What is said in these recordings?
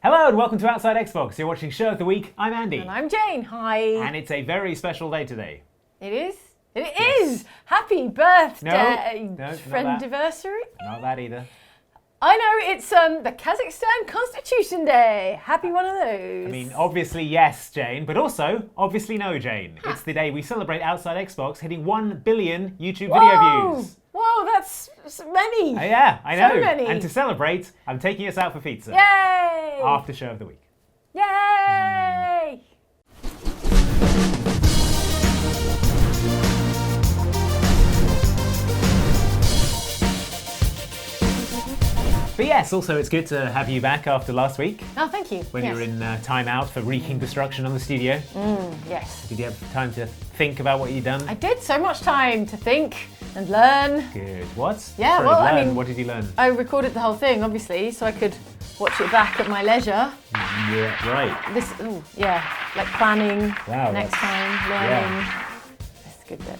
Hello and welcome to Outside Xbox. You're watching Show of the Week. I'm Andy. And I'm Jane. Hi. And it's a very special day today. It is? It is! Happy birthday! No, Friendiversary? Not that either. I know, it's the Kazakhstan Constitution Day. Happy one of those. I mean, obviously yes, Jane, but also, obviously no, Jane. It's the day we celebrate Outside Xbox hitting 1 billion YouTube video views. Whoa, that's many. Yeah, I know. So many. And to celebrate, I'm taking us out for pizza. Yay! After Show of the Week. Yay! But yes, also it's good to have you back after last week. Oh, thank you. When you were in time out for wreaking destruction on the studio. Yes. Did you have time to think about what you'd done? I did, so much time to think and learn. Good. What? Yeah, Sorry, well, learn. I mean, what did you learn? I recorded the whole thing, obviously, so I could watch it back at my leisure. Yeah, right. This, like planning next that's- time, learning. That's a good bit.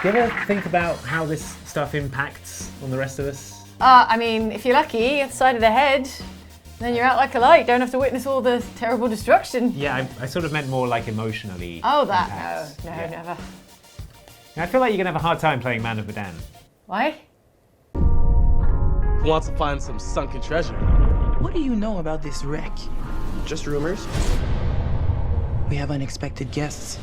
Do you ever think about how this stuff impacts on the rest of us? I mean, if you're lucky, at the side of the head, then you're out like a light. Don't have to witness all the terrible destruction. Yeah, I sort of meant more like emotionally. Oh, that? impacts. No, Yeah. never. I feel like you're going to have a hard time playing Man of Medan. Why? Who wants to find some sunken treasure? What do you know about this wreck? Just rumors. We have unexpected guests.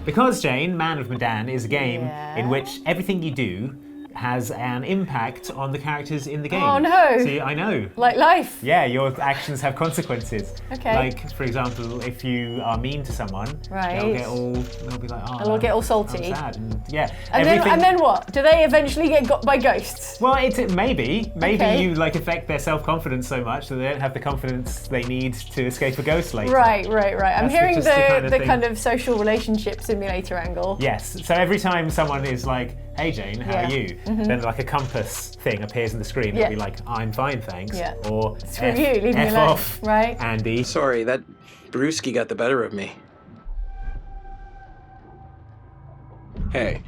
Because, Jane, Man of Medan is a game Yeah. in which everything you do has an impact on the characters in the game. Oh, no. See, I know. Like life. Yeah, your actions have consequences. Okay. Like, for example, if you are mean to someone, Right. they'll be like, oh, They'll all get all salty. I'm sad. And, yeah. And then what? Do they eventually get got by ghosts? Well, maybe Okay. you like affect their self-confidence so much that they don't have the confidence they need to escape a ghost later. Right. I'm That's hearing just the kind of the thing. kind of social relationship simulator angle. Yes. So every time someone is like, "Hey Jane, how Yeah. are you?" Then like a compass thing appears on the screen. Yeah. It'll be like, "I'm fine, thanks." Yeah. Or Screw you, leave me F alone. off, Right. Andy. Sorry, that brewski got the better of me. Hey,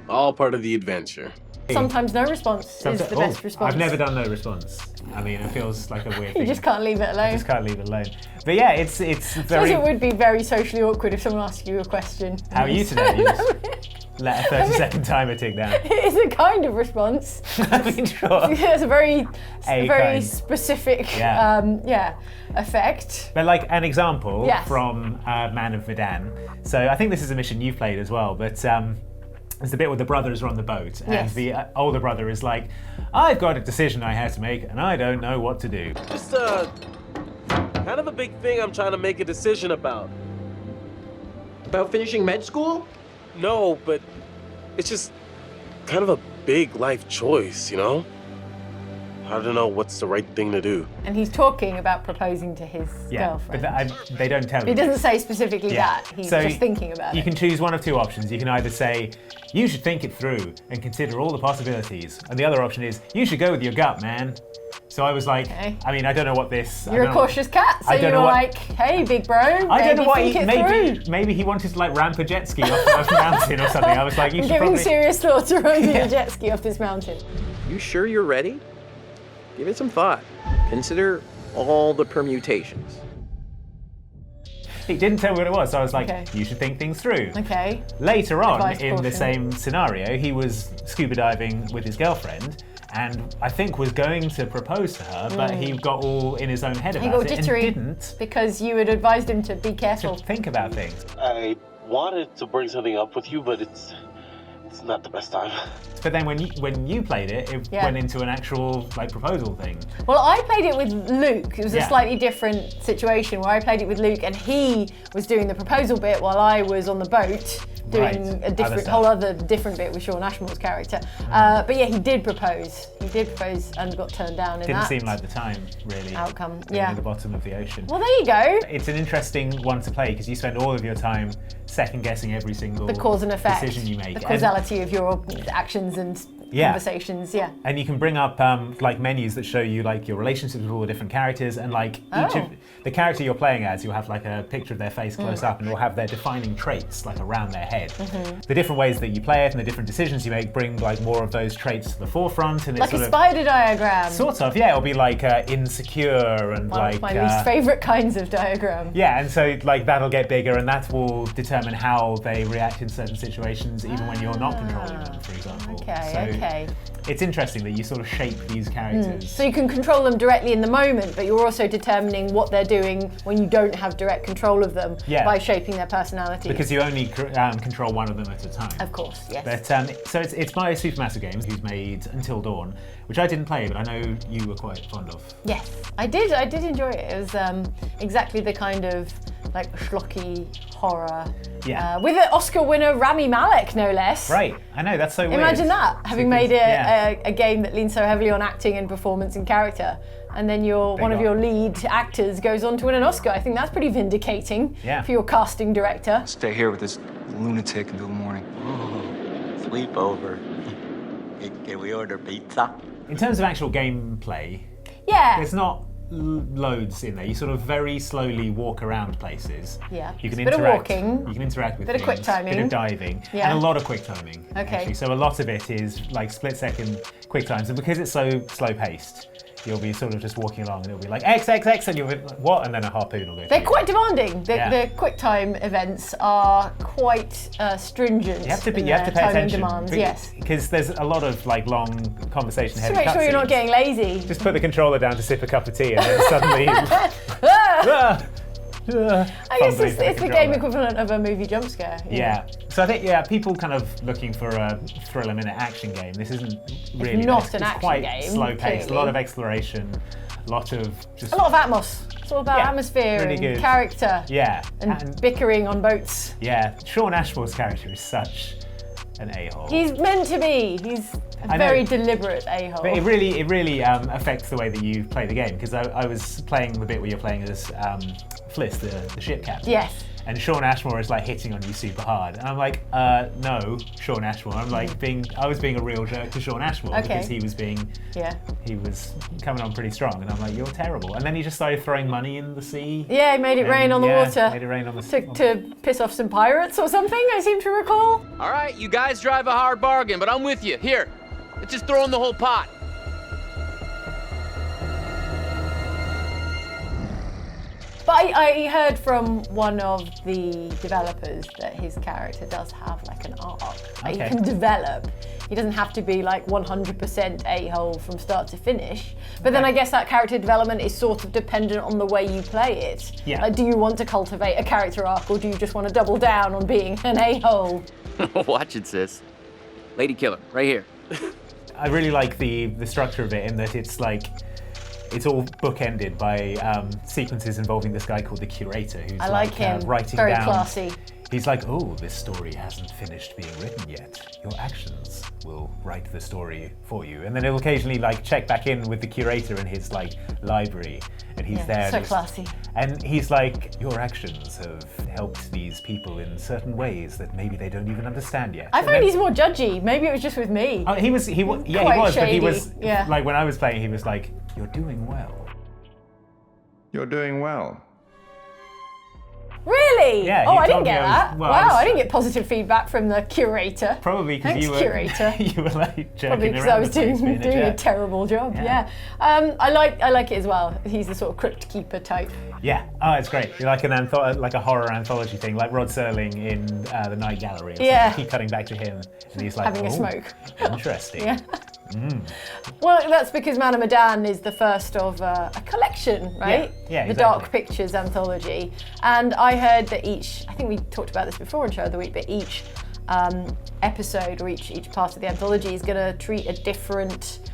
all part of the adventure. Sometimes no response is the best response. I've never done no response. I mean, it feels like a weird thing. You just can't leave it alone. I just can't leave it alone. But yeah, it's Suppose very. it would be very socially awkward if someone asked you a question. How are you today? You just let a 30-second timer tick down. It is a kind of response. I mean, sure. It's a very kind. specific Yeah. effect. But like an example Yes. from Man of Medan. So I think this is a mission you've played as well, but it's the bit where the brothers are on the boat and Yes. the older brother is like, "I've got a decision I have to make and I don't know what to do." Just kind of a big thing I'm trying to make a decision about. About finishing med school? No, but it's just kind of a big life choice, you know? I don't know what's the right thing to do. And he's talking about proposing to his Yeah, girlfriend. but they don't tell He you. doesn't say specifically Yeah. that. He's So just thinking about You it. can choose one of two options. You can either say, "You should think it through and consider all the possibilities," and the other option is, "You should go with your gut, man." So I was like, Okay. I mean, I don't know what this. I You're a don't know- cautious cat, so I you don't were know what- like, "Hey, big bro, I don't know what think he, it through." maybe he wanted to like ramp a jet ski off a mountain or something. I was like, you I'm should giving probably. serious thought to ramping Yeah. a jet ski off this mountain. You sure you're ready? Give it some thought. Consider all the permutations. He didn't tell me what it was, so I was like, Okay. you should think things through. Okay. Later on, Advice in the portion. same scenario, he was scuba diving with his girlfriend, and I think was going to propose to her, but he got all in his own head He about got it jittery and didn't because you had advised him to be careful. think about things. I wanted to bring something up with you, but it's not the best time. But then when you played it, it Yeah. went into an actual like proposal thing. Well, I played it with Luke. It was a Yeah. slightly different situation where I played it with Luke and he was doing the proposal bit while I was on the boat doing Right. a Other different, stuff. whole other different bit with Sean Ashmore's character. But yeah, he did propose. He did propose and got turned down in Didn't that seem like the time, really. outcome. Being Yeah. at the bottom of the ocean. Well, there you go. It's an interesting one to play because you spend all of your time second guessing every single The cause and effect. decision you make. The causality of your actions and conversations. Yeah. And you can bring up like menus that show you like your relationships with all the different characters, and like each of the character you're playing as, you'll have like a picture of their face close up, and you'll have their defining traits like around their head. The different ways that you play it and the different decisions you make bring like more of those traits to the forefront, and it's Like a spider diagram. Sort of, yeah. It'll be like insecure and One like of my least favourite kinds of diagram. yeah, and so like that'll get bigger, and that will determine how they react in certain situations, even when you're not controlling them, for example. Okay. It's interesting that you sort of shape these characters. So you can control them directly in the moment, but you're also determining what they're doing when you don't have direct control of them by shaping their personality. Because you only control one of them at a time. Of course, yes. But so it's by Supermassive Games, who's made Until Dawn, which I didn't play, but I know you were quite fond of. Yes, I did enjoy it. It was exactly the kind of like schlocky horror. Yeah. With an Oscar winner, Rami Malek, no less. Right, I know, that's so weird. Imagine that, having made it yeah. a game that leans so heavily on acting and performance and character, and then one of your lead actors goes on to win an Oscar. I think that's pretty vindicating for your casting director. Stay here with this lunatic until the morning. Ooh, sleepover. Can we order pizza? In terms of actual gameplay, there's not loads in there. You sort of very slowly walk around places. Yeah. You can bit of interact. walking. You can interact with bit things. of quick timing. Bit of diving. Yeah. And a lot of quick timing. Okay. Actually. So a lot of it is like split-second quick times, and because it's so slow-paced, you'll be sort of just walking along, and it'll be like X, and you'll be like, what? And then a harpoon will go. They're quite demanding. The quick time events are quite stringent. You have to pay timing attention. Demands, yes. Because there's a lot of like long conversation heavy Just make sure you're not getting lazy. Just put the controller down to sip a cup of tea, and then suddenly. I guess it's the game equivalent of a movie jump scare. Yeah. So I think people kind of looking for a thriller-minute action game. This isn't really. It's not it's an action quite game. Slow-paced. Clearly. A lot of exploration. A lot of atmos. It's all about atmosphere really and good. character. Yeah. And bickering on boats. Yeah. Sean Ashmore's character is such an a-hole. He's meant to be. He's a very deliberate a-hole. But it really affects the way that you play the game, because I was playing the bit where you're playing as Fliss, the ship captain. Yes. And Sean Ashmore is like hitting on you super hard, and I'm like, no, Sean Ashmore. I'm like I was being a real jerk to Sean Ashmore because he was coming on pretty strong, and I'm like, you're terrible. And then he just started throwing money in the sea. Yeah, he made it rain on the water. Made it rain on the sea. To piss off some pirates or something, I seem to recall. All right, you guys drive a hard bargain, but I'm with you. Here, let's just throw in the whole pot. But I heard from one of the developers that his character does have like an arc that he can develop. He doesn't have to be like 100% a-hole from start to finish. But then I guess that character development is sort of dependent on the way you play it. Yeah. Like, do you want to cultivate a character arc, or do you just want to double down on being an a-hole? Watch it, sis. Lady killer, right here. I really like the structure of it, in that it's like, it's all bookended by sequences involving this guy called the curator, who's writing very down. Classy. He's like, oh, this story hasn't finished being written yet. Your actions will write the story for you. And then he'll occasionally like check back in with the curator in his like library, and he's there. So classy. And he's like, your actions have helped these people in certain ways that maybe they don't even understand yet. I find he's more judgy. Maybe it was just with me. Oh, he was, quite but he was, shady. Yeah. like when I was playing, he was like, you're doing well. You're doing well. Really? Yeah, oh, he I didn't told me get that. well, wow, I didn't get positive feedback from the curator. Probably because Thanks, you were curator. you were like jerking Probably because around I was the place doing being a jerk. terrible job. Yeah. I like it as well. He's the sort of crypt keeper type. Yeah. Oh, it's great. You're like like a horror anthology thing, like Rod Serling in The Night Gallery. Or something. Yeah. Keep cutting back to him, and he's like, Having a smoke. Interesting. Yeah. Well, that's because Man of Medan is the first of a collection, right? Yeah, The exactly. Dark Pictures anthology. And I heard that I think we talked about this before in Show of the Week, but each episode or each part of the anthology is going to treat a different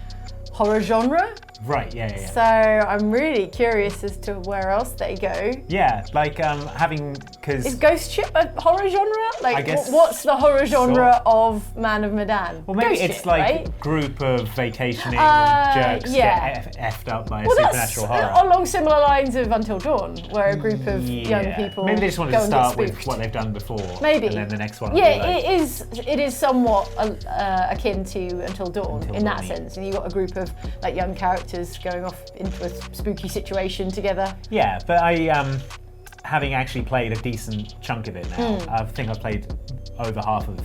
horror genre. Right, yeah. So I'm really curious as to where else they go. Yeah, like because... Is ghost ship a horror genre? Like, I guess what's the horror genre of Man of Medan? Well, maybe ghost it's ship, like right? group of vacationing jerks get effed up by a supernatural horror. Along similar lines of Until Dawn, where a group of young people maybe they just wanted go to and get start with spooked. what they've done before. Maybe. And then the next one will Yeah, be like, it is somewhat akin to Until Dawn in that sense. And you've got a group of like young characters going off into a spooky situation together. Yeah, but I having actually played a decent chunk of it now, I think I've played over half of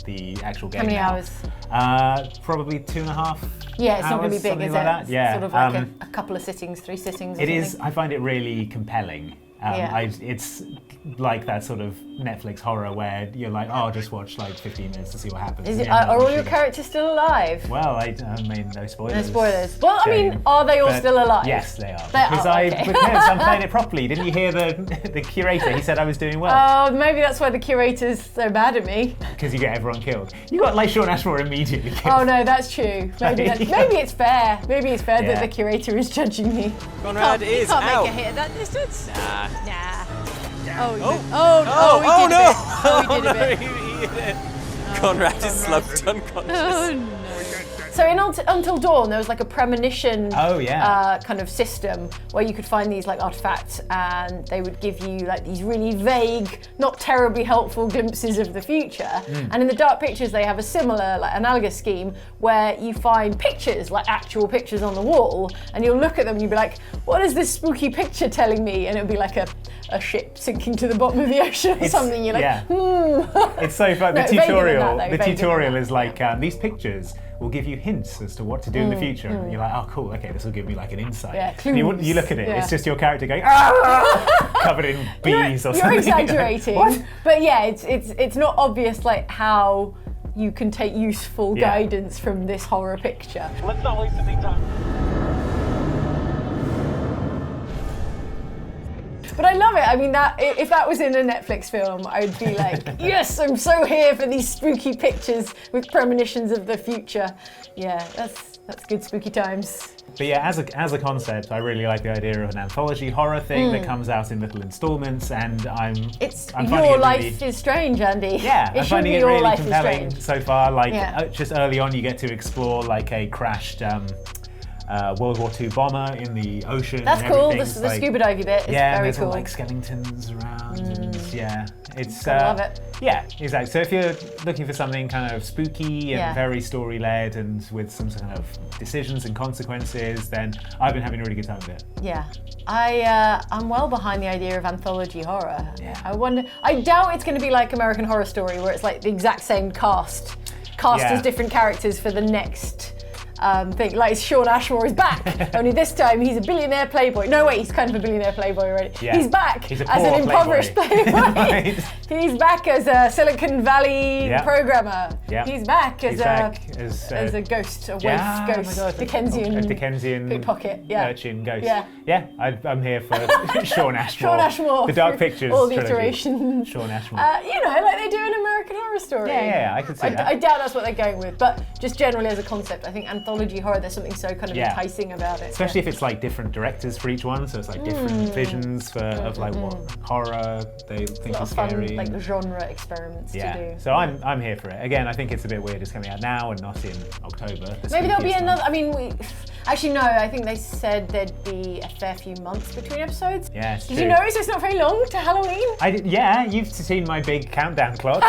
the actual game. How many now. hours? Probably 2.5. Yeah, it's not going to be big, is it? Like that. Yeah, sort of like a couple of sittings, 3 sittings. Or it something. is. I find it really compelling. It's like that sort of Netflix horror where you're like, oh, I'll just watch like 15 minutes to see what happens. Are all your characters still alive? Well, I mean, no spoilers. No spoilers. Well, I mean, are they all still alive? Yes, they are. Because I'm playing it properly. Didn't you hear the curator? He said I was doing well. Oh, maybe that's why the curator's so mad at me. Because you get everyone killed. You got like Sean Ashmore immediately killed. Oh no, that's true. Maybe it's fair. Maybe it's fair that the curator is judging me. Conrad is out. You can't make a hit at that distance. Nah. Oh no! He did a bit. Conrad is slumped unconscious. Oh no. So in Until Dawn, there was like a premonition kind of system where you could find these like artifacts, and they would give you like these really vague, not terribly helpful glimpses of the future. And in the Dark Pictures, they have a similar, like analogous scheme where you find pictures, like actual pictures on the wall, and you'll look at them and you'll be like, what is this spooky picture telling me? And it'll be like a ship sinking to the bottom of the ocean or something. You're like, It's so fun. No, The tutorial is like, these pictures will give you hints as to what to do in the future. And you're like, oh, cool, okay, this will give me like an insight. Yeah, and you look at it, it's just your character going, covered in bees or something. You're exaggerating. What? But yeah, it's not obvious like how you can take useful guidance from this horror picture. Let's not waste any time. But I love it. I mean, that if that was in a Netflix film, I'd be like, yes, I'm so here for these spooky pictures with premonitions of the future. Yeah, that's good spooky times. But yeah, as a concept, I really like the idea of an anthology horror thing that comes out in little installments, and I'm your life is strange, Andy. Yeah, I'm finding it really compelling so far. Like just early on, you get to explore like a crashed World War II bomber in the ocean. That's and cool. The scuba diving bit is very cool. There's like skeletons around, and it's love it. Yeah, exactly. So if you're looking for something kind of spooky and very story-led and with some kind of decisions and consequences, then I've been having a really good time with it. Yeah, I'm well behind the idea of anthology horror. Yeah. I doubt it's going to be like American Horror Story, where it's like the exact same cast as different characters for the next thing. Like Sean Ashmore is back, only this time he's a billionaire playboy. No, wait, he's kind of a billionaire playboy already. Yeah. He's back as an impoverished playboy. He's back as a Silicon Valley programmer. Yeah. He's back as a ghost, a waif ghost, Dickensian pickpocket, urchin ghost. Yeah, I'm here for Sean Ashmore. Sean Ashmore. The Dark Pictures all the trilogy. iterations. Sean Ashmore. Like they do in American Horror Story. Yeah, I can see that. I doubt that's what they're going with, but just generally as a concept, I think anthology horror, there's something so kind of enticing about it. Especially if it's like different directors for each one, so it's like different visions of like what horror they think is scary. Fun, like genre experiments to do. So I'm here for it. Again, I think it's a bit weird it's coming out now and not in October. Maybe there'll be another. I mean, actually no. I think they said there'd be a fair few months between episodes. Yeah, Did you notice it's not very long to Halloween? Yeah, you've seen my big countdown clock.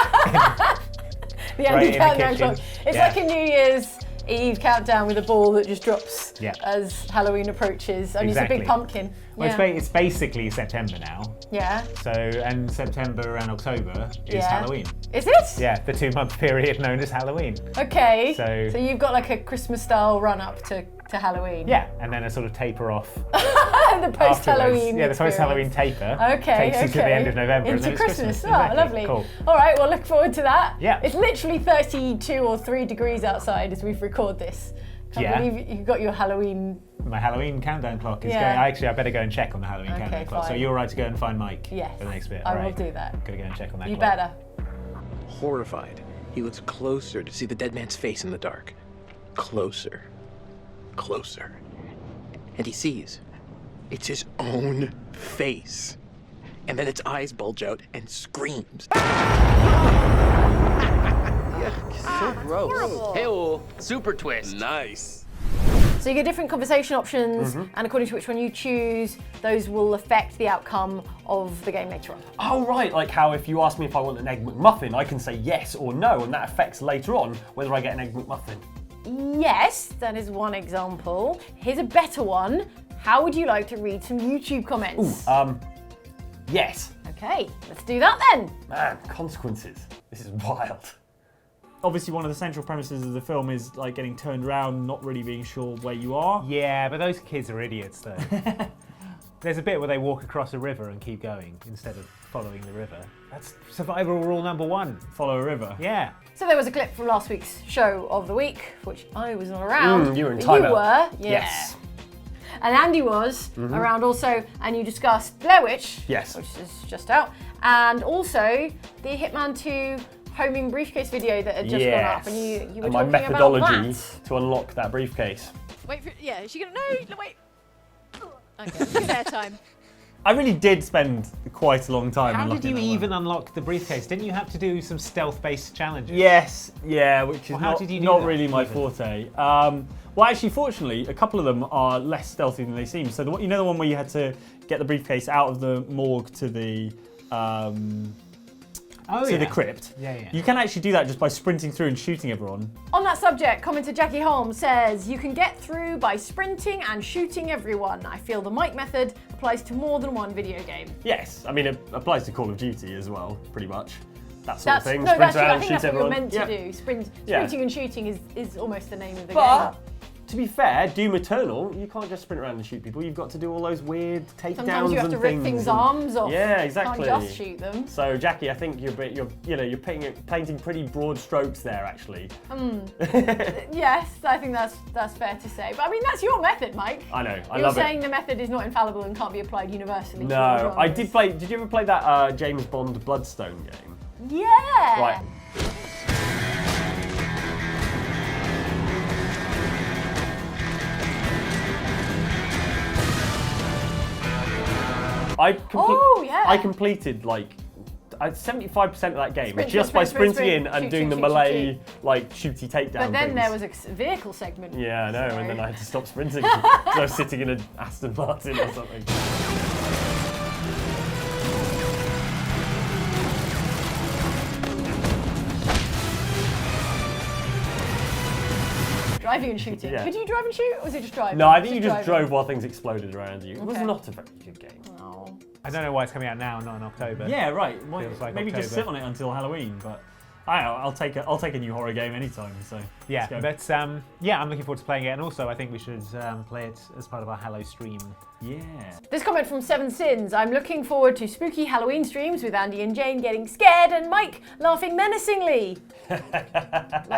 The Andy countdown clock. It's like a New Year's Eve countdown with a ball that just drops as Halloween approaches. And it's a big pumpkin. Well, it's basically September now. Yeah. So, and September and October is Halloween. Is it? Yeah, the 2-month period known as Halloween. Okay. So you've got like a Christmas-style run-up to Halloween. Yeah, and then a sort of taper off. The post-Halloween. Yeah, the post-Halloween taper. Takes you to the end of November. Into and then Christmas. It's Oh, exactly. lovely. Cool. All right, well, look forward to that. Yeah. It's literally 32 or 3 degrees outside as we record this. Can't believe you've got your Halloween. My Halloween countdown clock is going. I better go and check on the Halloween countdown clock. So you're right to go and find Mike for the next bit. I will do that. Gotta go and check on that. You clock. better. Horrified, he looks closer to see the dead man's face in the dark. Closer. Closer. and he sees it's his own face. And then its eyes bulge out and screams. So gross. Hey-oh, super twist. Nice. So you get different conversation options, and according to which one you choose, those will affect the outcome of the game later on. Oh, right, like how if you ask me if I want an Egg McMuffin, I can say yes or no, and that affects later on whether I get an Egg McMuffin. Yes, that is one example. Here's a better one. How would you like to read some YouTube comments? Yes. Okay, let's do that then. Man, consequences. This is wild. Obviously, one of the central premises of the film is like getting turned around, not really being sure where you are. Yeah, but those kids are idiots though. There's a bit where they walk across a river and keep going instead of following the river. That's survival rule number 1. Follow a river. Yeah. So there was a clip from last week's show of the week, which I was not around. You were in but timeout. You were, yeah. Yes. And Andy was around also, and you discussed Blair Witch, Yes. which is just out, and also the Hitman 2 homing briefcase video that had just gone up, and you were and my talking methodology about that. to unlock that briefcase. Wait for yeah. Is she gonna no? Wait. Okay. Give her time. I really did spend quite a long time How did unlocking you that even one. unlock the briefcase? Didn't you have to do some stealth-based challenges? Yes, yeah, which is Well, how not, did you do not that, really my even? forte. Well, actually, fortunately, a couple of them are less stealthy than they seem. So, you know the one where you had to get the briefcase out of the morgue to the the crypt? Yeah. You can actually do that just by sprinting through and shooting everyone. On that subject, commenter Jackie Holmes says, you can get through by sprinting and shooting everyone. I feel the Mike method applies to more than one video game. Yes, I mean, it applies to Call of Duty as well, pretty much. That sort of thing. No, Sprint that's around I and think shoot that's what everyone. you're meant to Yeah. do. Yeah. Sprinting and shooting is almost the name of the But, game. to be fair, Doom Eternal, you can't just sprint around and shoot people. You've got to do all those weird takedowns Sometimes you have to and rip things things' and- arms off. Yeah, exactly. Can't just shoot them. So, Jackie, I think you're painting pretty broad strokes there, actually. Yes, I think that's fair to say. But I mean, that's your method, Mike. I know, I You're love saying it. the method is not infallible and can't be applied universally. to all No, I genres. did play. Did you ever play that James Bond Bloodstone game? Yeah. Right. I completed like 75% of that game just by sprinting in and doing the melee like shooty takedown. But then things. there was a vehicle segment. Yeah, I know, and then I had to stop sprinting because I was sitting in an Aston Martin or something. Driving and shooting. Yeah. Could you drive and shoot, or was it just driving? No, I think you just driving? drove while things exploded around you. It was Okay. not a very good game. Oh. I don't know why it's coming out now, not in October. Yeah, right. Well, Feels like maybe just October. sit on it until Halloween, but I'll take a new horror game anytime. So Yeah, let's go. but yeah, I'm looking forward to playing it, and also I think we should play it as part of our Hallow stream. Yeah. This comment from Seven Sins. I'm looking forward to spooky Halloween streams with Andy and Jane getting scared and Mike laughing menacingly. Like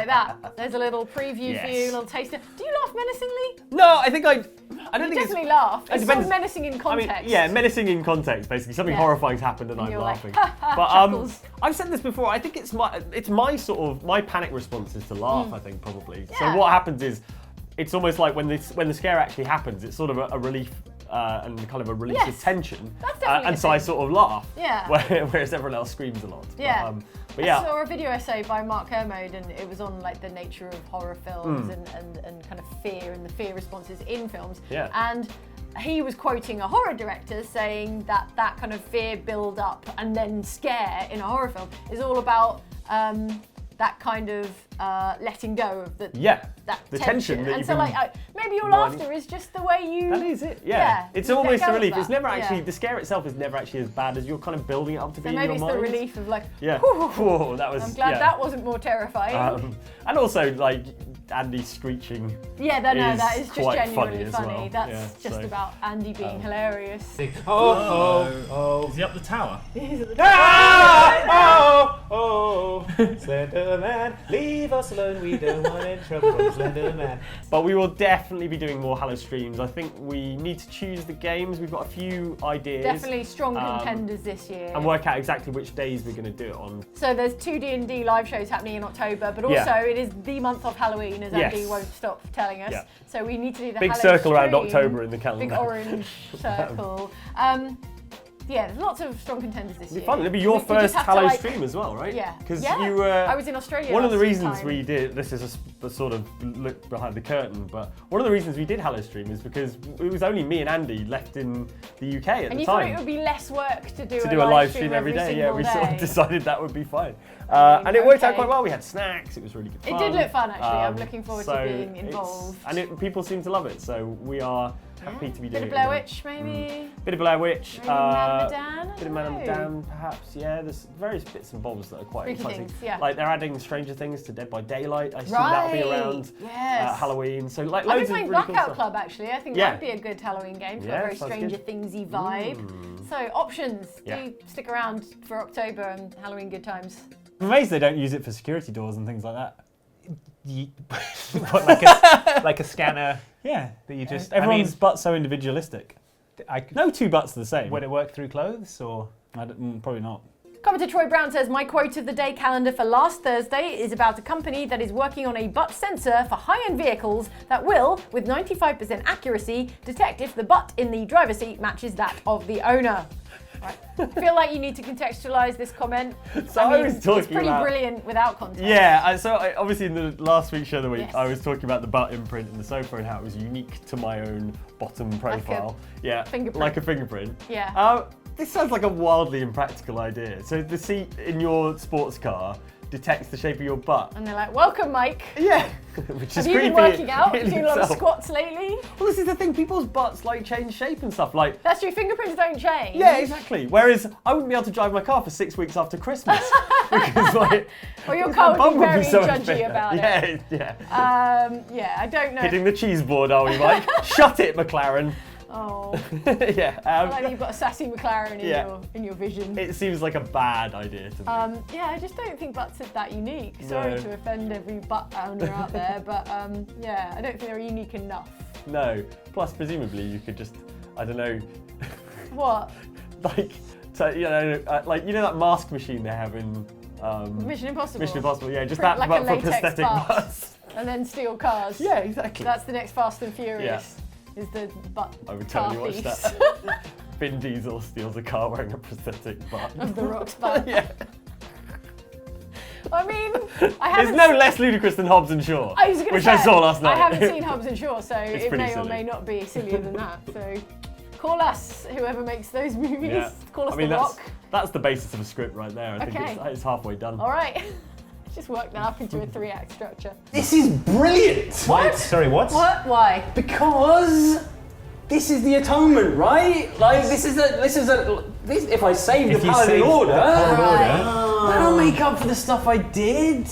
that. There's a little preview for you, a little taster. Do you laugh menacingly? No, I don't You think definitely it's. laugh. It It's sort depends. of menacing in context. I mean, yeah, menacing in context, basically. Something Yeah. horrifying's happened and I'm you're like, laughing. "Ha, ha," But chuckles. I've said this before. I think it's my sort of my panic response is to laugh. I think probably. Yeah. So what happens is, it's almost like when the scare actually happens, it's sort of a relief. And kind of a release of Yes. tension, That's definitely and a so I thing. sort of laugh, Yeah. whereas everyone else screams a lot. Yeah. But I yeah, saw a video essay by Mark Kermode, and it was on like the nature of horror films and kind of fear and the fear responses in films. Yeah. And he was quoting a horror director saying that kind of fear build up and then scare in a horror film is all about that kind of letting go of the the tension that and you've so been like maybe your riding. laughter is just the way you. that is it. Yeah, it's you let almost go a of relief. that. It's never actually Yeah. the scare itself is never actually as bad as you're kind of building it up to be So in maybe your it's mind. the relief of like. Yeah. whew, Whoa, that was. I'm glad yeah. that wasn't more terrifying. And also like Andy screeching. Yeah, that is just quite genuinely funny as funny. well. That's Yeah, just so- about Andy being hilarious. Is he up the tower? Slender Slender Man. Leave us alone, we don't want any trouble from Slender Man. But we will definitely be doing more Halo streams. I think we need to choose the games. We've got a few ideas. Definitely strong contenders this year. And work out exactly which days we're going to do it on. So there's 2 D&D live shows happening in October, but also it is the month of Halloween, as Andy won't stop telling us. Yeah. So we need to do the big Halo circle stream. around October in the calendar. Big orange circle. Yeah, there's lots of strong contenders this year. It'll be fun. It'll be your first Halo stream as well, right? Yeah. Because you I was in Australia. One of the reasons we did this is a sort of look behind the curtain, but one of the reasons we did Halo stream is because it was only me and Andy left in the UK at the time. And you thought it would be less work to do a live stream every day. Yeah, we sort of decided that would be fine. And it worked out quite well. We had snacks. It was really good fun. It did look fun, actually. I'm looking forward to being involved. And people seem to love it, so we are happy to be doing it. Bit of Blair Witch, maybe? Bit of Blair Witch. Maybe Medan? Bit of Medan, perhaps. Yeah, there's various bits and bobs that are quite exciting. Things, yeah. Like they're adding Stranger Things to Dead by Daylight. I assume that'll be around Halloween. So like loads of really cool stuff. I've been playing Blackout Club, actually. I think that'd be a good Halloween game. It's got a very Stranger Thingsy vibe. So options. Do stick around for October and Halloween good times. I'm amazed they don't use it for security doors and things like that. like a scanner. Yeah. That you just. Everyone's butt's so individualistic. No 2 butts are the same. Would it work through clothes or? Probably not. Commenter Troy Brown says, my quote of the day calendar for last Thursday is about a company that is working on a butt sensor for high-end vehicles that will, with 95% accuracy, detect if the butt in the driver's seat matches that of the owner. Right. I feel like you need to contextualise this comment. So I was talking it's pretty brilliant without context. Yeah, so obviously in the last week's show of the week, I was talking about the butt imprint in the sofa and how it was unique to my own bottom profile. Like a fingerprint. Yeah. This sounds like a wildly impractical idea. So the seat in your sports car detects the shape of your butt. And they're like, welcome, Mike. Yeah. Which is Have you been working out? Have you doing a lot of squats lately? Well, this is the thing. People's butts like change shape and stuff. Like that's true. Fingerprints don't change. Yeah, exactly. Whereas I wouldn't be able to drive my car for 6 weeks after Christmas because like. Well, your car would be very judgy about it. Yeah. Yeah, I don't know. Hitting the cheese board, are we, Mike? Shut it, McLaren. Oh. Yeah. Like you've got a sassy McLaren in your vision. It seems like a bad idea to me. Yeah, I just don't think butts are that unique. Sorry to offend every butt owner out there, but yeah, I don't think they're unique enough. No. Plus, presumably, you could just, I don't know. What? Like that mask machine they have in Mission Impossible. Mission Impossible, yeah, just that, but for prosthetic butts. And then steal cars. Yeah, exactly. That's the next Fast and Furious. Is the butt. I would totally watch that. Vin Diesel steals a car wearing a prosthetic butt. Of The Rock's butt. Yeah. I mean, it's no less ludicrous than Hobbs and Shaw, which I saw last night. I haven't seen Hobbs and Shaw, so it may or may not be sillier than that. So call us, whoever makes those movies. Yeah. Call us The Rock. That's the basis of a script right there. I think it's halfway done. All right. Just work that up into a 3-act structure. This is brilliant! What? Sorry, what? What? Why? Because this is the atonement, right? Like this is if I save the Paladin Order, that'll make up for the stuff I did.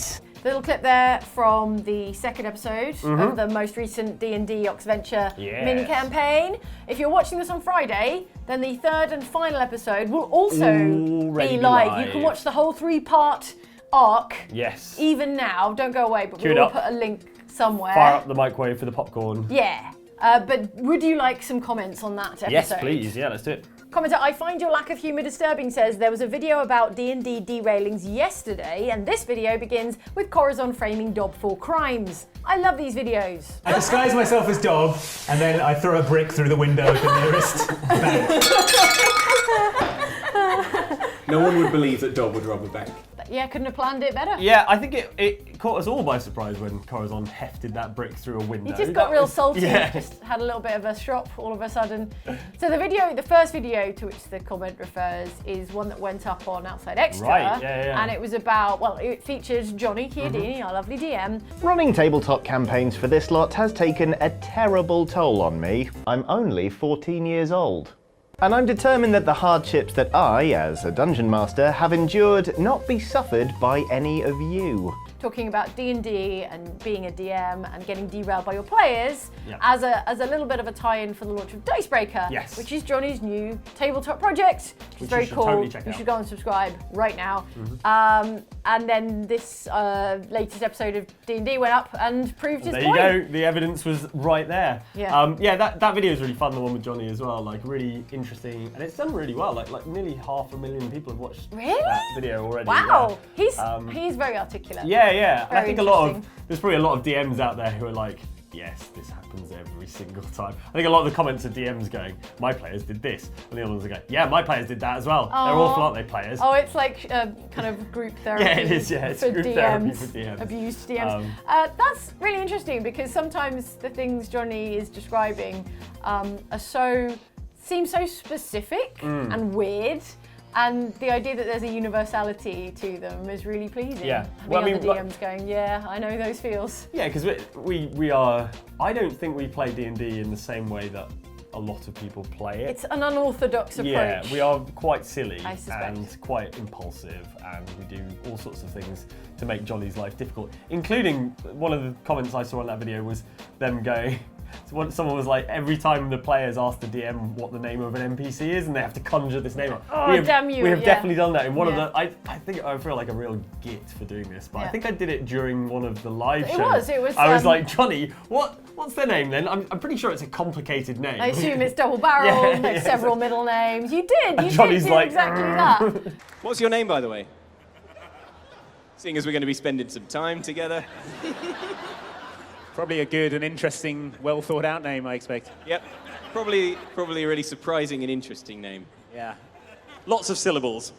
Little clip there from the second episode of the most recent D&D Oxventure mini campaign. If you're watching this on Friday, then the third and final episode will also be live. You can watch the whole 3-part arc. Yes. Even now, don't go away, but we'll put a link somewhere. Fire up the microwave for the popcorn. Yeah. But would you like some comments on that episode? Yes, please. Yeah, let's do it. Commenter, I find your lack of humour disturbing, says there was a video about D&D derailings yesterday, and this video begins with Corazon framing Dob for crimes. I love these videos. I disguise myself as Dob, and then I throw a brick through the window of the nearest bank. No one would believe that Dob would rob a bank. Yeah, couldn't have planned it better. Yeah, I think it caught us all by surprise when Corazon hefted that brick through a window. He just got real salty, just had a little bit of a strop all of a sudden. So the first video to which the comment refers is one that went up on Outside Extra. Right, yeah. And it was about, it featured Johnny Chiodini, our lovely DM. Running tabletop campaigns for this lot has taken a terrible toll on me. I'm only 14 years old. And I'm determined that the hardships that I, as a dungeon master, have endured not be suffered by any of you. Talking about D&D and being a DM and getting derailed by your players as a little bit of a tie-in for the launch of Dicebreaker, which is Johnny's new tabletop project, which is very cool. Totally check you out. should go and subscribe right now. And then this latest episode of D&D went up and proved his point. There you go. The evidence was right there. Yeah. Yeah. That video is really fun. The one with Johnny as well. Like really interesting, and it's done really well. Like nearly 500,000 people have watched that video already. Wow. Yeah. He's very articulate. Yeah. And I Very think there's probably a lot of DMs out there who are like, yes, this happens every single time. I think a lot of the comments are DMs going, my players did this. And the other ones are going, yeah, my players did that as well. Aww. They're awful, aren't they, players? Oh, it's like kind of group therapy. Yeah, it is, yeah. It's for group DMs, therapy for DMs. Abused DMs. That's really interesting because sometimes the things Johnny is describing seem so specific and weird. And the idea that there's a universality to them is really pleasing. Yeah. Having other DMs going, yeah, I know those feels. Yeah, because we are. I don't think we play D&D in the same way that a lot of people play it. It's an unorthodox approach. Yeah, we are quite silly and quite impulsive, and we do all sorts of things to make Johnny's life difficult. Including one of the comments I saw on that video was them going. Someone was like, every time the players ask the DM what the name of an NPC is, and they have to conjure this name up. Oh, damn you! We have definitely done that in one of the. I think I feel like a real git for doing this, but I think I did it during one of the live shows. It was. I was like, Johnny, what's their name then? I'm pretty sure it's a complicated name. I assume it's double barrel, several middle names. You did. You Johnny's did do like, exactly that. What's your name, by the way? Seeing as we're going to be spending some time together. Probably a good and interesting, well thought out name, I expect. Yep. Probably a really surprising and interesting name. Yeah. Lots of syllables.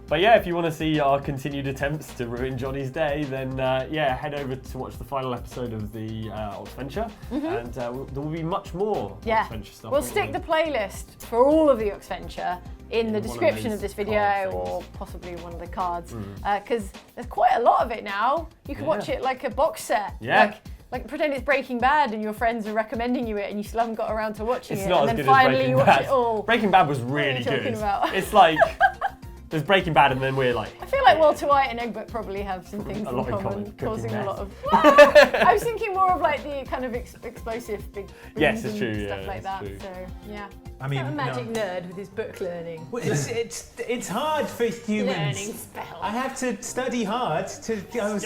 But yeah, if you want to see our continued attempts to ruin Johnny's day, then head over to watch the final episode of the Oxventure, and there will be much more Oxventure stuff. We'll stick the playlist for all of the Oxventure in the description of this video, or possibly one of the cards, because there's quite a lot of it now. You can watch it like a box set. Yeah. Like pretend it's Breaking Bad and your friends are recommending you it and you still haven't got around to watching It's it, not and as then good as finally Breaking you watch Bad. it all. Breaking Bad was really What are you talking good. about? It's like there's Breaking Bad, and then we're like. I feel like Walter White and Egbert probably have some things in common, causing meth. a lot of. I was thinking more of like the kind of explosive big. Yes, it's true. Stuff Yeah, like that. true. So yeah. I mean, a magic nerd with his book learning. Well, it's hard for humans. Learning spells. I have to study hard to go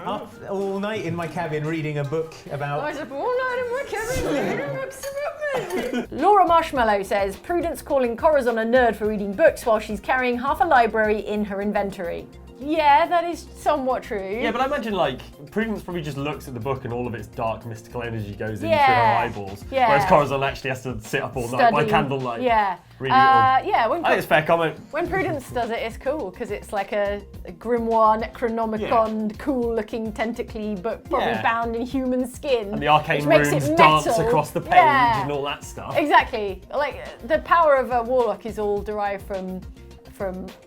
up all night in my cabin reading a book about. I was up all night in my cabin reading books about me. Laura Marshmallow says Prudence calling Corazon a nerd for reading books while she's carrying half a library in her inventory. Yeah, that is somewhat true. Yeah, but I imagine like Prudence probably just looks at the book and all of its dark mystical energy goes in through her eyeballs. Yeah. Whereas Corazon actually has to sit up all night by candlelight. Yeah. Reading it all. Yeah. I think it's a fair comment. When Prudence does it, it's cool because it's like a grimoire, Necronomicon, cool-looking tentacly book, probably bound in human skin. And the arcane which makes runes it dance metal. across the page and all that stuff. Exactly. Like the power of a warlock is all derived from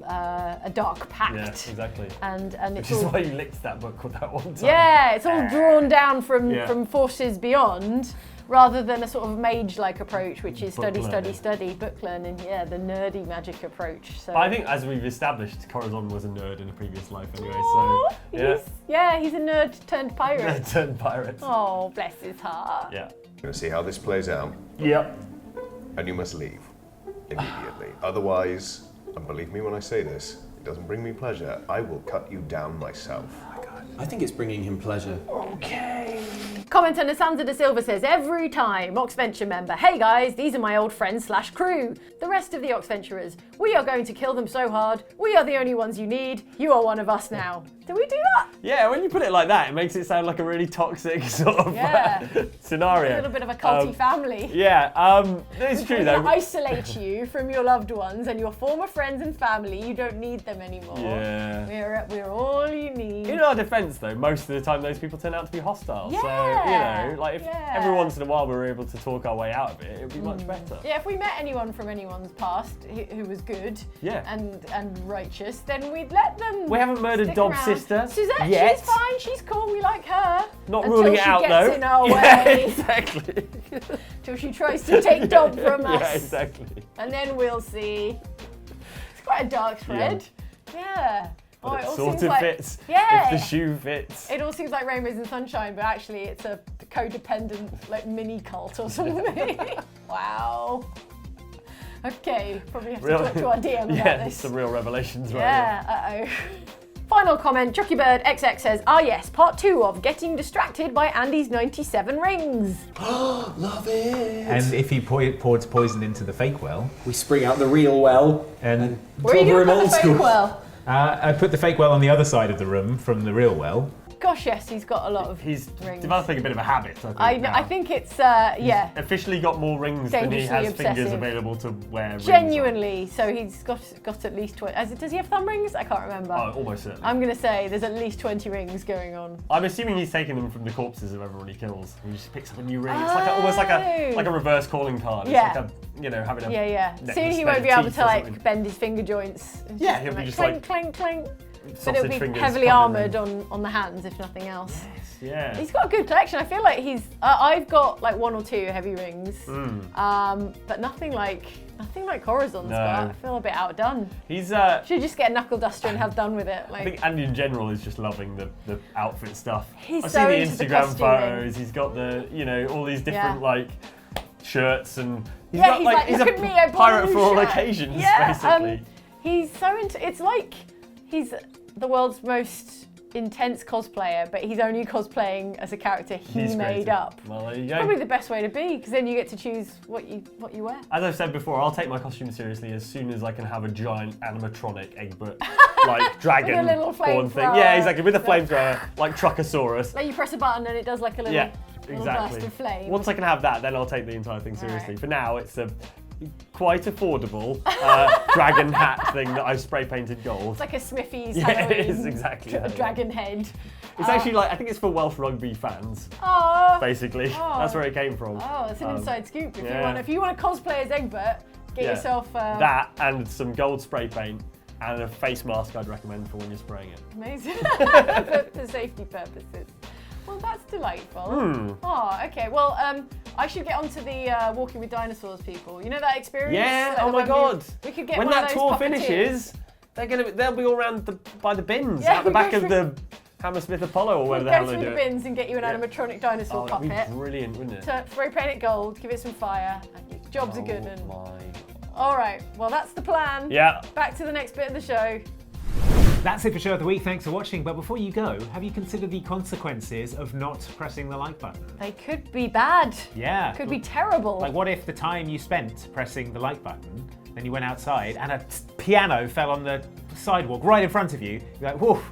a dark pact. Yeah, exactly. And which is why you licked that book that one time. Yeah, it's all drawn down from forces beyond, rather than a sort of mage-like approach, which is study, book learning. Yeah, the nerdy magic approach. So But I think, as we've established, Corazon was a nerd in a previous life anyway. Aww, So yeah, he's a nerd turned pirate. Nerd turned pirate. Oh, bless his heart. Yeah. Gonna see how this plays out. Yep. And you must leave immediately. Otherwise, and believe me when I say this, it doesn't bring me pleasure, I will cut you down myself. Oh my God. I think it's bringing him pleasure. Okay. Commenter Nasanza de Silva says, every time Oxventure member, hey guys, these are my old friends / crew. The rest of the Oxventurers, we are going to kill them so hard. We are the only ones you need. You are one of us now. Do we do that? Yeah, when you put it like that, it makes it sound like a really toxic sort of scenario. A little bit of a culty family. Yeah, it's true though. To isolate you from your loved ones and your former friends and family. You don't need them anymore. Yeah. We're all you need. In our defence though, most of the time those people turn out to be hostile. Yeah. So, you know, like if every once in a while we were able to talk our way out of it, it would be much better. Yeah, if we met anyone from anyone's past who was good and righteous, then we'd let them. We haven't murdered Dob's sister. Suzette, yet. she's fine, she's cool, we like her. Not ruling it out though. Until she gets in our way. Exactly. Till she tries to take Dob from us. Yeah, exactly. And then we'll see. It's quite a dark thread. Yeah. But it all sort seems of like, fits. Yeah. If the shoe fits. It all seems like rainbows and sunshine, but actually it's a codependent like mini cult or something. Wow. Okay, probably have to talk to our DM about Yeah, this. some real revelations right Yeah, Final comment, Chuckybird XX says, yes, part 2 of Getting Distracted by Andy's 97 Rings. Love it! And if he pours poison into the fake well... We spring out the real well. And where are you going to put the fake well? I put the fake well on the other side of the room from the real well. Gosh, yes, he's got a lot of He's rings. developing a bit of a habit, I think it's, He's officially got more rings than he has Dangerously fingers obsessive. available to wear rings Genuinely, so he's got at least 20. Does he have thumb rings? I can't remember. Oh, almost certainly. I'm going to say there's at least 20 rings going on. I'm assuming he's taking them from the corpses of everyone he kills. He just picks up a new ring. It's like almost like a reverse calling card. It's Yeah. like having a Yeah. Soon he won't be able to bend his finger joints. Yeah, he'll be just clink, clink, clink. But it'll be fingers heavily covered armoured on the hands, if nothing else. Yes, yeah. He's got a good collection. I feel like he's. I've got like 1 or 2 heavy rings, but nothing like Corazon's got. I feel a bit outdone. He's should just get a knuckle duster and have done with it. I think Andy in general is just loving the outfit stuff. He's I've so seen into the the Instagram costuming. photos. He's got the all these different like shirts and he's Yeah, got like he's a like, look at me, I bought a pirate new for all shirt. occasions Yeah, basically. He's so into. It's like he's the world's most intense cosplayer, but he's only cosplaying as a character he made up. Well, there you go. Probably the best way to be, because then you get to choose what you wear. As I've said before, I'll take my costume seriously as soon as I can have a giant animatronic Egbert, like dragon With a little born thing. flamethrower. Yeah, exactly, with a flamethrower, like Truckosaurus. Like you press a button and it does like a little, little burst of flame. Once I can have that, then I'll take the entire thing seriously. For now, it's a quite affordable dragon hat thing that I've spray painted gold. It's like a Smithy's Yeah, Halloween it is exactly. a dragon head. It's actually like, I think it's for Welsh rugby fans. Oh, basically. That's where it came from. Oh, it's an inside scoop. yeah. If you want to cosplay as Egbert, get yourself that and some gold spray paint and a face mask I'd recommend for when you're spraying it. Amazing. For safety purposes. Well, that's delightful. Oh, okay. Well, I should get onto the Walking with Dinosaurs people. You know that experience? Yeah. Like Oh my God. We could get when one that of those tour puppeteers. finishes, they'll be all around by the bins Yeah, out the we back go of the Hammersmith Apollo or whatever the hell We'll they go do through the it. bins and get you an animatronic dinosaur that'd puppet. be brilliant, wouldn't it? To spray paint it gold, give it some fire, and your jobs are good. And my. all right. Well, that's the plan. Yeah. Back to the next bit of the show. That's it for Show of the Week. Thanks for watching. But before you go, have you considered the consequences of not pressing the like button? They could be bad. Yeah. Could be terrible. Like, what if the time you spent pressing the like button, then you went outside and a piano fell on the sidewalk right in front of you? You're like, whoa,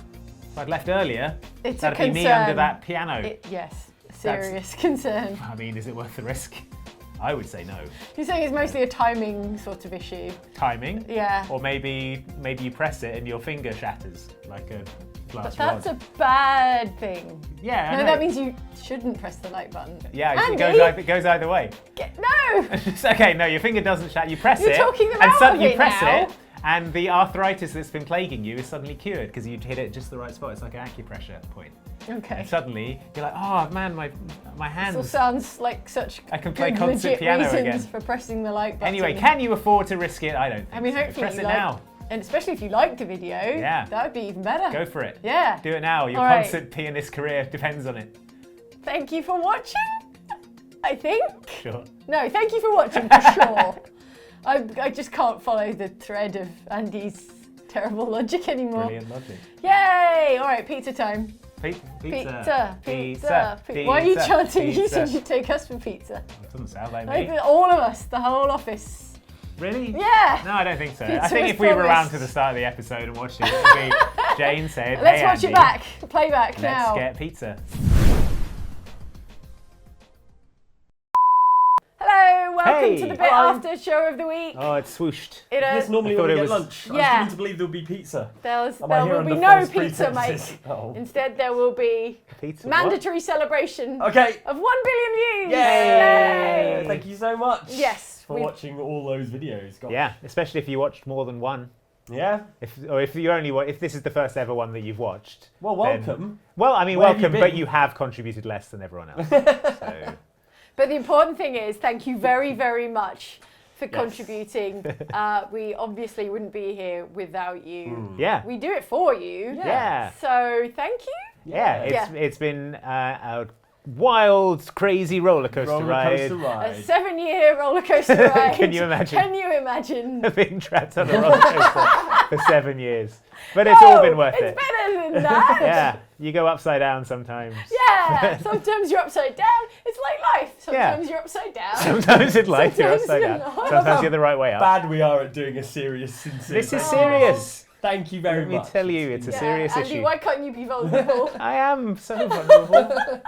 if I'd left earlier, It's that'd a be me concern. under that piano. Yes, serious concern. I mean, is it worth the risk? I would say no. You're saying it's mostly a timing sort of issue. Timing? Yeah. Or maybe you press it and your finger shatters like a glass But that's rod. a bad thing. Yeah, I No, know. that means you shouldn't press the like button. Yeah, Andy, it goes either way. No! It's okay, no, your finger doesn't shatter. You press You're it, talking them and out suddenly of you it press now. it, and the arthritis that's been plaguing you is suddenly cured because you hit it at just the right spot. It's like an acupressure point. Okay. And suddenly you're like, oh man, my hands. This all sounds like such I can play good, concert legit piano reasons again. for pressing the like button. Anyway, can you afford to risk it? I don't think I mean, so. hopefully Press you it like, now. and especially if you liked the video, Yeah. that would be even better. Go for it. Yeah. Do it now. Your All right. concert pianist career depends on it. Thank you for watching, I think. Sure. No, thank you for watching, for sure. I just can't follow the thread of Andy's terrible logic anymore. Brilliant, lovely. Yay! All right, pizza time. Pizza. Pizza. Why are you chanting? You said you'd take us for pizza. Doesn't sound like Like me. all of us, the whole office. Really? Yeah. No, I don't think so. Pizza I think was if we were around promised. to the start of the episode and watched it, it would be Jane said, Let's hey, watch Andy, it back. Playback let's now. get pizza. Hello, welcome Hey. to the bit Hello. after show of the week. Oh, it's swooshed. Yes, normally I thought when we it get was- lunch. I was Yeah. given to believe there would be pizza. There Am I here will be under no false pizza, Mike. pretenses? Oh. Instead, there will be Pizza. mandatory celebration Okay. of 1 billion views. Yay! Thank you so much. Yes. For watching all those videos. Gosh. Yeah, especially if you watched more than one. Yeah. If this is the first ever one that you've watched. Well, then- welcome. Well, I mean, Where have you welcome, but been? you have contributed less than everyone else. So. But the important thing is, thank you very, very much for contributing. We obviously wouldn't be here without you. Yeah. We do it for you. Yeah. So thank you. Yeah, Yeah. it's been wild, crazy roller coaster ride. A 7-year roller coaster ride. Can you imagine? Can you imagine? Being trapped on a roller coaster for 7 years. But it's all been worth it. It's better than that. Yeah, you go upside down sometimes. Yeah, sometimes you're upside down. It's like life. Sometimes you're upside down. Sometimes in life you're upside down. Sometimes you're the right way up. Bad we are at doing a serious, sincere. This is serious. Thank you very much. Let me tell you, it's a serious Andy, issue. why can't you be vulnerable? I am so vulnerable.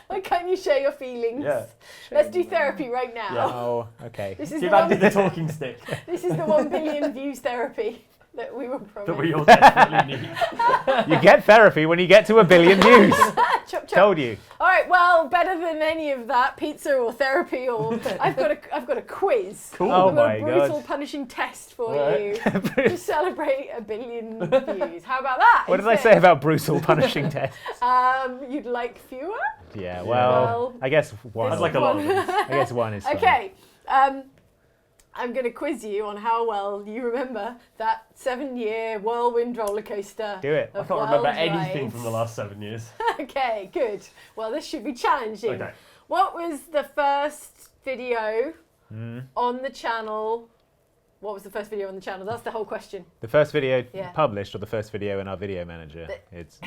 Why can't you share your feelings? Yeah. Let's do therapy right now. Yeah. Oh, okay. This is Give the Andy the talking stick. This is the 1 billion views therapy that we were promised. That we all definitely need. You get therapy when you get to 1 billion views. Chop, chop. Told you. All right, well, better than any of that, pizza or therapy or I've got a quiz. Cool. I've got my a brutal, God. punishing test for you to celebrate 1 billion views. How about that? What did I say about brutal, punishing tests? You'd like fewer? Yeah. Well, I guess one. That's like a lot of things. I guess one is fine. Okay. I'm going to quiz you on how well you remember that 7-year whirlwind roller coaster. Do it. I of can't remember wild anything rides. from the last 7 years. Okay, good. Well, this should be challenging. Okay. What was the first video on the channel? What was the first video on the channel? That's the whole question. The first video Yeah. published or the first video in our video manager? It's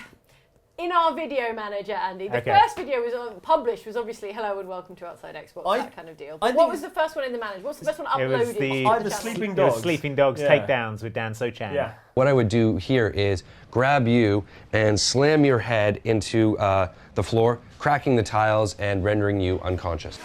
In our video manager, Andy. The Okay. first video was published was obviously hello and welcome to Outside Xbox, that kind of deal. I But what think was the first one in the manager? What's the first one it uploaded? was to the channel? Sleeping it was Dogs. Sleeping Dogs Yeah. Takedowns with Dan Sochan. Yeah. What I would do here is grab you and slam your head into the floor, cracking the tiles and rendering you unconscious.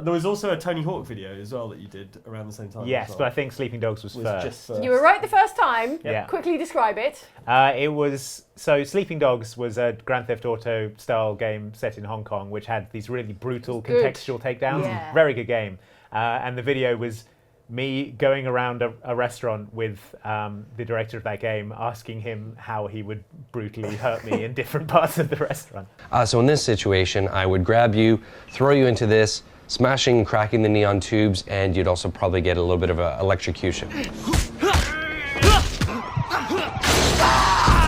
There was also a Tony Hawk video as well that you did around the same time. Yes, as well. but I think Sleeping Dogs was first. just first. You were right the first time. Yeah. Quickly describe it. It was Sleeping Dogs was a Grand Theft Auto style game set in Hong Kong, which had these really brutal Good. contextual takedowns. Yeah. Very good game. And the video was me going around a restaurant with the director of that game, asking him how he would brutally hurt me in different parts of the restaurant. So in this situation, I would grab you, throw you into this, smashing and cracking the neon tubes, and you'd also probably get a little bit of electrocution.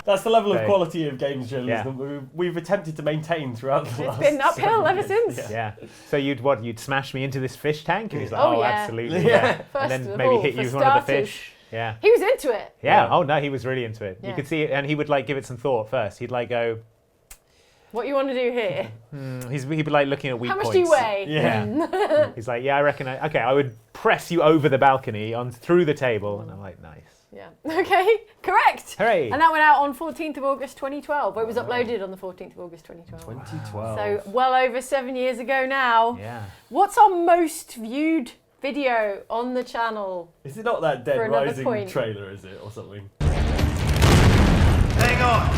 That's the level of Okay. quality of games journalism that we've attempted to maintain throughout the last. It's been uphill 7 ever years. since. Yeah. So you'd smash me into this fish tank? And he's like, Oh, oh, yeah. absolutely. Yeah. First And then of maybe all, hit for you with one of the starters. fish. Yeah. He was into it. Yeah. Oh no, he was really into it. Yeah. You could see it, and he would like give it some thought first. He'd like go. What you want to do here? He'd be like looking at weak How much points. do you weigh? Yeah. He's like, yeah, I reckon. Okay, I would press you over the balcony on through the table, and I'm like, nice. Yeah. Okay. Correct. Hooray. And that went out on 14th of August 2012. It was uploaded on the 14th of August 2012. 2012. So well over 7 years ago now. Yeah. What's our most viewed video on the channel? Is it not that Dead For another Rising point. trailer, is it, or something? Hang on!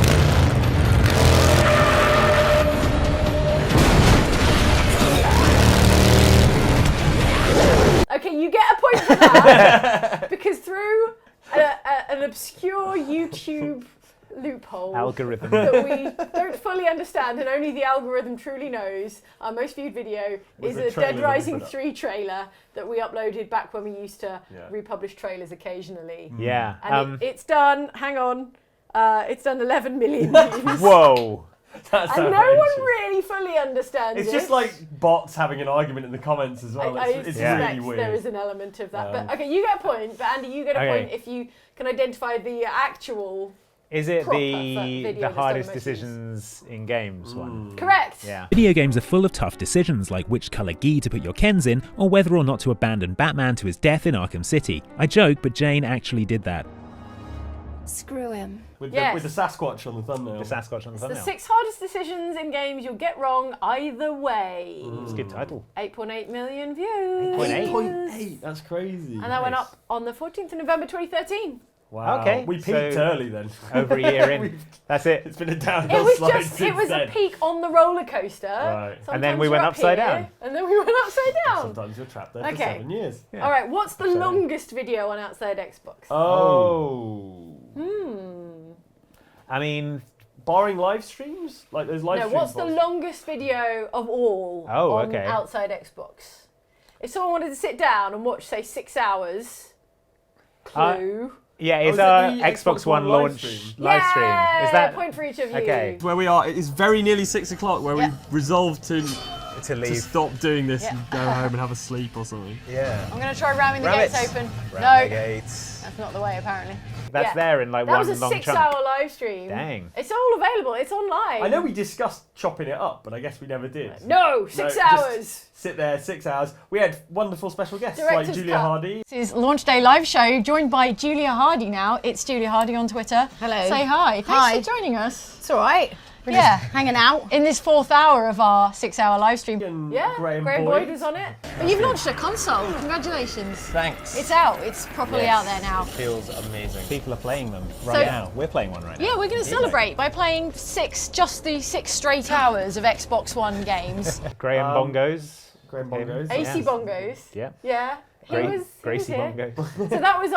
Okay, you get a point for that because through an obscure YouTube loophole Algorithm. that we don't fully understand and only the algorithm truly knows, our most viewed video Was is a a trailer Dead that we Rising put up. 3 trailer that we uploaded back when we used to Yeah. republish trailers occasionally. Yeah. And it's done, hang on, it's done 11 million views. Whoa. That's And no outrageous. one really fully understands It's it. just like bots having an argument in the comments as well. I It's suspect really weird. there is an element of that. Um, But okay, you get a point. But Andy, you get a Okay. point if you can identify the actual. Is it proper the video that's hardest done most decisions in games one? Correct. Yeah. Video games are full of tough decisions, like which colour gi to put your Kens in, or whether or not to abandon Batman to his death in Arkham City. I joke, but Jane actually did that. Screw him. With Yes. the Sasquatch on the thumbnail. The Sasquatch on the The thumbnail. 6 hardest decisions in games you'll get wrong either way. It's a good title. 8.8 million views. 8.8. That's crazy. And that went up on the 14th of November 2013. Wow. Okay, We peaked so early then. Over a year in. That's it. It's been a downhill It was slide just, it since was then. a peak on the roller coaster. Right. And then we Sometimes went you're up upside here, down. And then we went upside down. Sometimes you're trapped there for Okay. 7 years. All right, what's the longest video on Outside Xbox? Oh. I mean, barring live streams? Like there's live No, streams. what's the longest video of all on okay. Outside Xbox? If someone wanted to sit down and watch, say, 6 hours, clue. Yeah, it's our Xbox One launch live stream. Is that point for each of you? Okay. Where we are, it is very nearly 6 o'clock, where we resolved to leave. To stop doing this and go home and have a sleep or something. Yeah. I'm going to try ramming the Ram gates it. open. Ram the gates. That's not the way, apparently. That's there in like one long chunk. That was a 6-hour live stream. Dang. It's all available. It's online. I know we discussed chopping it up, but I guess we never did. No, 6 hours. Just sit there 6 hours. We had wonderful special guests Director's like Julia cut. Hardy. This is Launch Day live show, joined by Julia Hardy now. It's Julia Hardy on Twitter. Hello. Say hi. Thanks for joining us. It's all right. We're just hanging out. In this 4th hour of our 6-hour live stream. Graham Boyd was on it. But you've launched a console. Congratulations. Thanks. It's out. It's properly out there now. It feels amazing. People are playing them right now. We're playing one right now. Yeah, we're going to celebrate by playing just the 6 straight hours of Xbox One games. Graham Bongos. Graham Bongos. AC Bongos. Yeah. Yeah. Gracie here. Bongos. So that was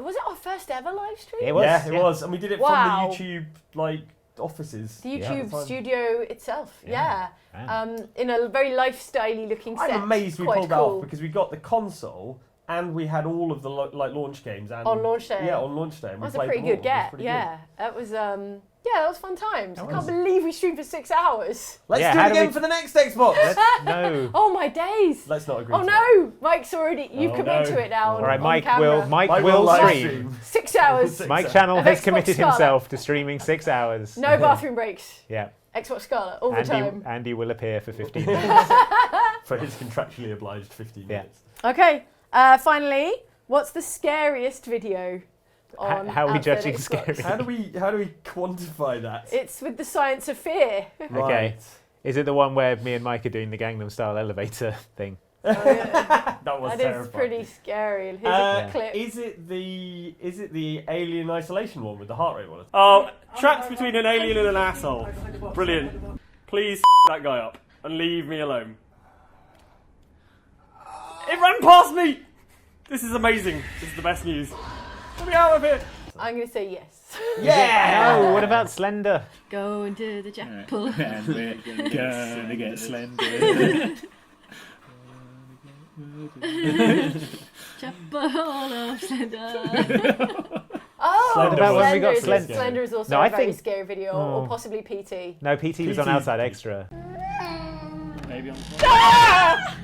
was it our first ever live stream? It was. Yeah, it was. And we did it Wow. from the YouTube offices. The YouTube studio itself, in a very lifestyley looking set. I'm amazed we Quite pulled that cool. off because we got the console and we had all of the launch games and On launch day. Yeah, on launch day. And That was we a played pretty them all. good get. It was pretty Yeah, that was that was fun times. I can't believe we streamed for 6 hours. Let's do it again for the next Xbox. No. Oh my days. Let's not agree. Oh to no, Mike's already. You've committed to it now. All right, on Mike camera. will stream. 6 hours. Mike Channel of has Xbox committed Scarlet. himself to streaming 6 hours. No bathroom breaks. Yeah. Xbox Scarlet all the time. Andy will appear for 15 minutes. For his contractually obliged 15 minutes. Okay. Finally, what's the scariest video? On How are we Outside judging Xbox? scary? How do we quantify that? It's with the science of fear. Okay. Is it the one where me and Mike are doing the Gangnam Style elevator thing? That was That terrifying. is pretty scary. Here's a clip. Is it the alien isolation one with the heart rate monitor? Oh, trapped between an alien and an asshole. Brilliant. Please that guy up and leave me alone. It ran past me. This is amazing. This is the best news. Get me out of here. I'm going to say yes. Yeah! No, what about Slender? Go into the chapel. And we're gonna get Slender. Chapel of Slender. Oh, Slender about when we got Slender. Slender is also No, a I very think- scary video, or possibly PT. No, PT was on Outside Extra. Maybe on the Ah!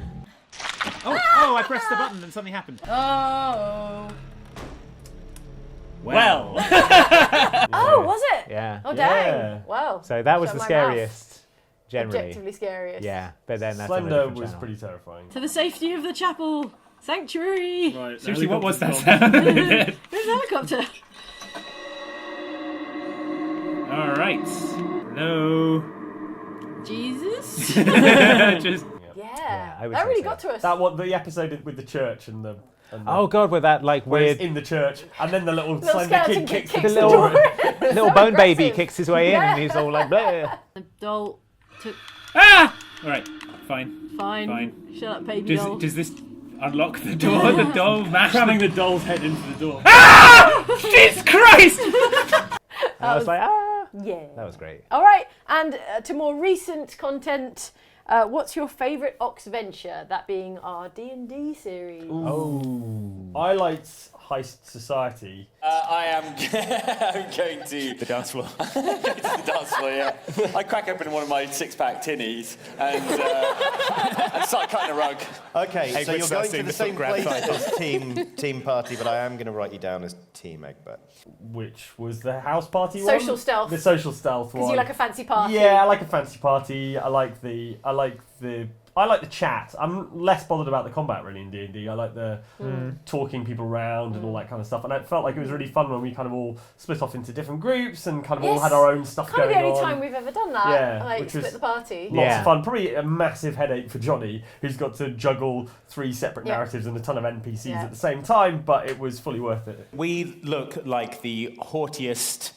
Oh, I pressed the button and something happened. Oh. Well. Oh, was it? Yeah. Oh, dang. Yeah. Wow. So that was Shut the my scariest, generally. Objectively scariest. Yeah, but then that's on a Slender different was channel. pretty terrifying. To the safety of the chapel. Sanctuary. Right, seriously, what was that There's sound? a helicopter. All right. Hello. Jesus. Just. Yeah. I would That say really so. got to us. That one, the episode with the church and the. Oh god, with that like where weird he's in the church, and then the little Little Slender skeleton kid kicks kicks the the door. door. little So bone baby aggressive. kicks his way in Yeah. and he's all like bleh. The doll took. Ah! All right. Fine. Fine. Shut up, baby doll. Does this unlock the door? The doll mash. Cramming the doll's head into the door. Ah! Jesus Christ! I was like Yeah. That was great. All right, and to more recent content, what's your favourite Oxventure? That being our D&D series. Oh. I liked Heist Society. I am I'm going to The dance floor. the dance floor, yeah. I crack open one of my six-pack tinnies and start cutting a rug. Okay, Hey, so which you're that going to scene the to same grab place title. as team party, but I am going to write you down as Team Egbert. Which was the house party one? Social stealth. The social stealth one. Because you like a fancy party. Yeah, I like a fancy party. I like the chat. I'm less bothered about the combat really in D&D. I like the talking people around and all that kind of stuff. And it felt like it was really fun when we kind of all split off into different groups and kind of all had our own stuff kind going of the only on. time we've ever done that. Yeah, like which split was the party. Lots of fun. Probably a massive headache for Johnny, who's got to juggle 3 separate Yeah. narratives and a ton of NPCs Yeah. at the same time, but it was fully worth it. We look like the haughtiest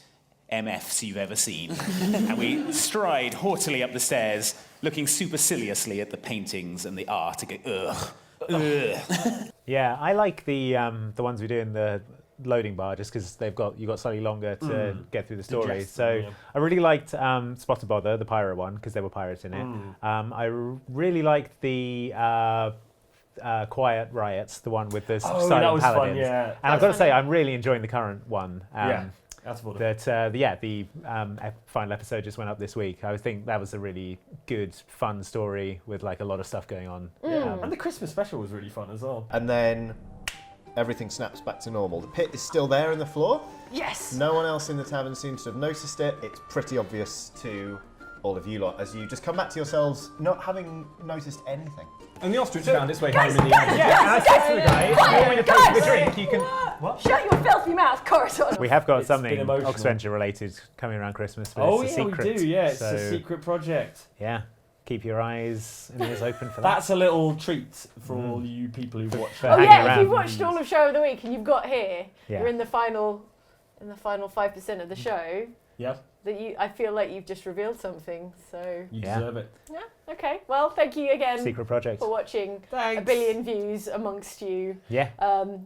MFs you've ever seen. And we stride haughtily up the stairs, looking superciliously at the paintings and the art and go, ugh, ugh. Yeah, I like the ones we do in the loading bar just because you got slightly longer to get through the story. Digest So them, yeah. I really liked Spot and Bother, the pirate one, because there were pirates in it. I really liked the Quiet Riots, the one with the Oh, silent that was paladins. fun, yeah. And I've got to say, I'm really enjoying the current one. Yeah, that's what the final episode just went up this week. I think that was a really good, fun story with like a lot of stuff going on. And the Christmas special was really fun as well. And then everything snaps back to normal. The pit is still there in the floor. Yes. No one else in the tavern seems to have noticed it. It's pretty obvious to all of you lot as you just come back to yourselves not having noticed anything. And the ostrich found its way home in the end. Yeah, and I said to the guy, if you want me to pay for the drink, you can... What? Shut your filthy mouth, Corazon. We have got It's something been emotional. Oxventure related coming around Christmas, but Oh it's a yeah, secret. we do. Yeah, it's so, a secret project. Yeah, keep your eyes and ears open for that. That's a little treat for all you people who've watched. For Oh hanging yeah, around. if you've watched all of Show of the Week and you've got here, Yeah. you're in the final 5% of the show. Yeah. I feel like you've just revealed something. So You deserve it. yeah, okay. Well, thank you again Secret project. for watching. Thanks. A billion views amongst you. Yeah.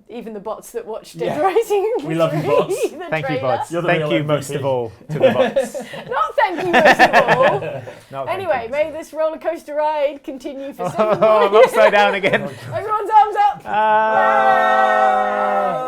Even the bots that watched Yeah. Dead Rising. We love you, bots. Thank you, bots. You're the Thank real you MVP. most of all to the bots. Not thank you most of all. No, thank Anyway, you. may this roller coaster ride continue for 7 Oh, I'm upside down again. Everyone's arms up. Ah. Yay!